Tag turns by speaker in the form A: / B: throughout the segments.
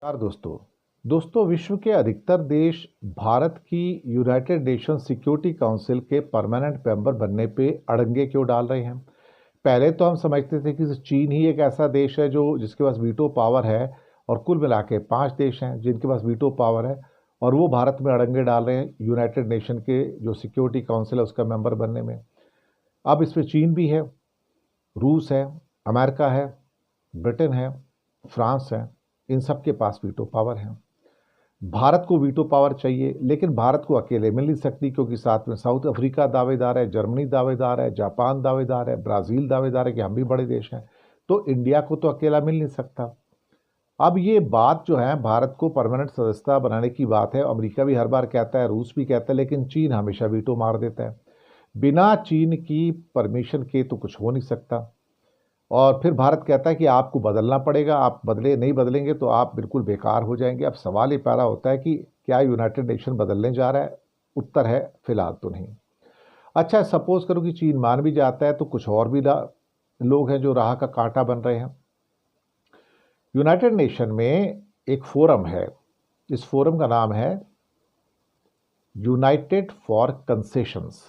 A: नमस्कार दोस्तों विश्व के अधिकतर देश भारत की यूनाइटेड नेशन सिक्योरिटी काउंसिल के परमानेंट मेंबर बनने पे अड़ंगे क्यों डाल रहे हैं। पहले तो हम समझते थे कि चीन ही एक ऐसा देश है जो जिसके पास वीटो पावर है और कुल मिला के 5 देश हैं जिनके पास वीटो पावर है और वो भारत में अड़ंगे डाल रहे हैं यूनाइटेड नेशन के जो सिक्योरिटी काउंसिल है उसका मेंबर बनने में। अब इसमें चीन भी है, रूस है, अमेरिका है, ब्रिटेन है, फ्रांस है। इन सब के पास वीटो पावर है। भारत को वीटो पावर चाहिए, लेकिन भारत को अकेले मिल नहीं सकती क्योंकि साथ में साउथ अफ्रीका दावेदार है, जर्मनी दावेदार है, जापान दावेदार है, ब्राज़ील दावेदार है कि हम भी बड़े देश हैं। तो इंडिया को तो अकेला मिल नहीं सकता। अब ये बात जो है भारत को परमानेंट सदस्यता बनाने की बात है। अमेरिका भी हर बार कहता है, रूस भी कहता है, लेकिन चीन हमेशा वीटो मार देता है। बिना चीन की परमिशन के तो कुछ हो नहीं सकता। और फिर भारत कहता है कि आपको बदलना पड़ेगा, आप नहीं बदलेंगे तो आप बिल्कुल बेकार हो जाएंगे। अब सवाल ये पैदा होता है कि क्या यूनाइटेड नेशन बदलने जा रहा है? उत्तर है फिलहाल तो नहीं। अच्छा, सपोज करो कि चीन मान भी जाता है तो कुछ और भी लोग हैं जो राह का कांटा बन रहे हैं। यूनाइटेड नेशन में एक फोरम है, इस फोरम का नाम है United for concessions.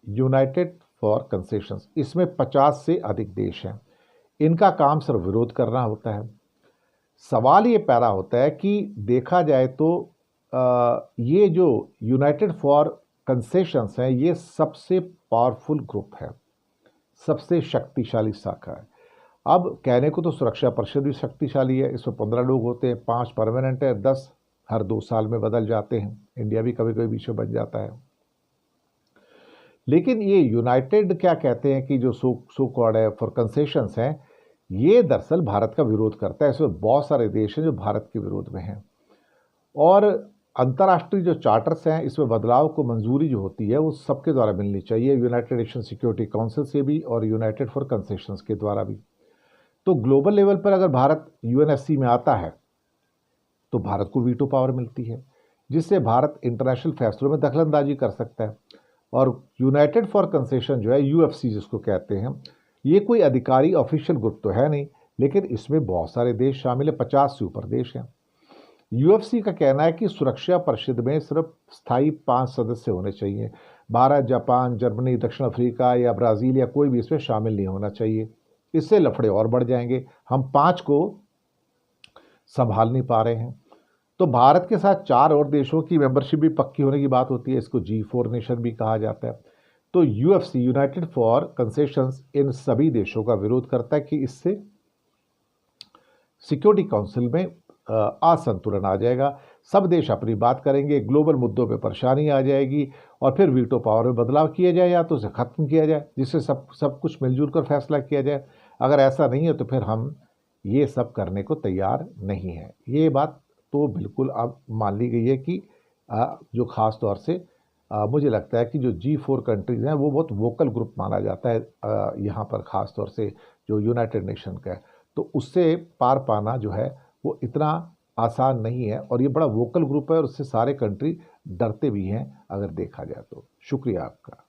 A: United for concessions, इसमें 50 से अधिक देश हैं। इनका काम सिर्फ विरोध करना होता है। सवाल ये पैदा होता है कि देखा जाए तो ये जो यूनाइटेड फॉर कंसेशंस हैं ये सबसे पावरफुल ग्रुप है, सबसे शक्तिशाली शाखा है। अब कहने को तो सुरक्षा परिषद भी शक्तिशाली है, इसमें 15 लोग होते हैं, 5 परमानेंट है, 10 हर 2 साल में बदल जाते हैं। इंडिया भी कभी कभी बीच में बन जाता है। लेकिन ये यूनाइटेड क्या कहते हैं कि जो सो कॉल्ड है फॉर कंसेशंस हैं, ये दरअसल भारत का विरोध करता है। इसमें बहुत सारे देश हैं जो भारत के विरोध में हैं। और अंतर्राष्ट्रीय जो चार्टर्स हैं इसमें बदलाव को मंजूरी जो होती है वो सबके द्वारा मिलनी चाहिए, यूनाइटेड नेशन सिक्योरिटी काउंसिल से भी और यूनाइटेड फॉर कंसेशंस के द्वारा भी। तो ग्लोबल लेवल पर अगर भारत यूएनएससी में आता है तो भारत को वीटो पावर मिलती है, जिससे भारत इंटरनेशनल फैसलों में दखलंदाजी कर सकता है। और यूनाइटेड फॉर कंसेशन जो है, यूएफसी जिसको कहते हैं, ये कोई अधिकारी ऑफिशियल ग्रुप तो है नहीं, लेकिन इसमें बहुत सारे देश शामिल है, 50 से ऊपर देश हैं। यूएफसी का कहना है कि सुरक्षा परिषद में सिर्फ स्थायी 5 सदस्य होने चाहिए। भारत, जापान, जर्मनी, दक्षिण अफ्रीका या ब्राज़ील या कोई भी इसमें शामिल नहीं होना चाहिए। इससे लफड़े और बढ़ जाएंगे। हम 5 को संभाल नहीं पा रहे हैं। तो भारत के साथ 4 और देशों की मेंबरशिप भी पक्की होने की बात होती है। इसको G4 नेशन भी कहा जाता है। तो यूएफसी, यूनाइटेड फॉर कंसेशंस, इन सभी देशों का विरोध करता है कि इससे सिक्योरिटी काउंसिल में असंतुलन आ जाएगा। सब देश अपनी बात करेंगे, ग्लोबल मुद्दों पे परेशानी आ जाएगी और फिर वीटो पावर में बदलाव किया जाए या तो उसे खत्म किया जाए, जिससे सब कुछ मिलजुल कर फैसला किया जाए। अगर ऐसा नहीं है तो फिर हम ये सब करने को तैयार नहीं है। ये बात तो बिल्कुल अब मान ली गई है कि जो ख़ास तौर से मुझे लगता है कि जो G4 कंट्रीज़ हैं वो बहुत वोकल ग्रुप माना जाता है यहाँ पर, ख़ास तौर से जो यूनाइटेड नेशन का है। तो उससे पार पाना जो है वो इतना आसान नहीं है और ये बड़ा वोकल ग्रुप है और उससे सारे कंट्री डरते भी हैं अगर देखा जाए तो। शुक्रिया आपका।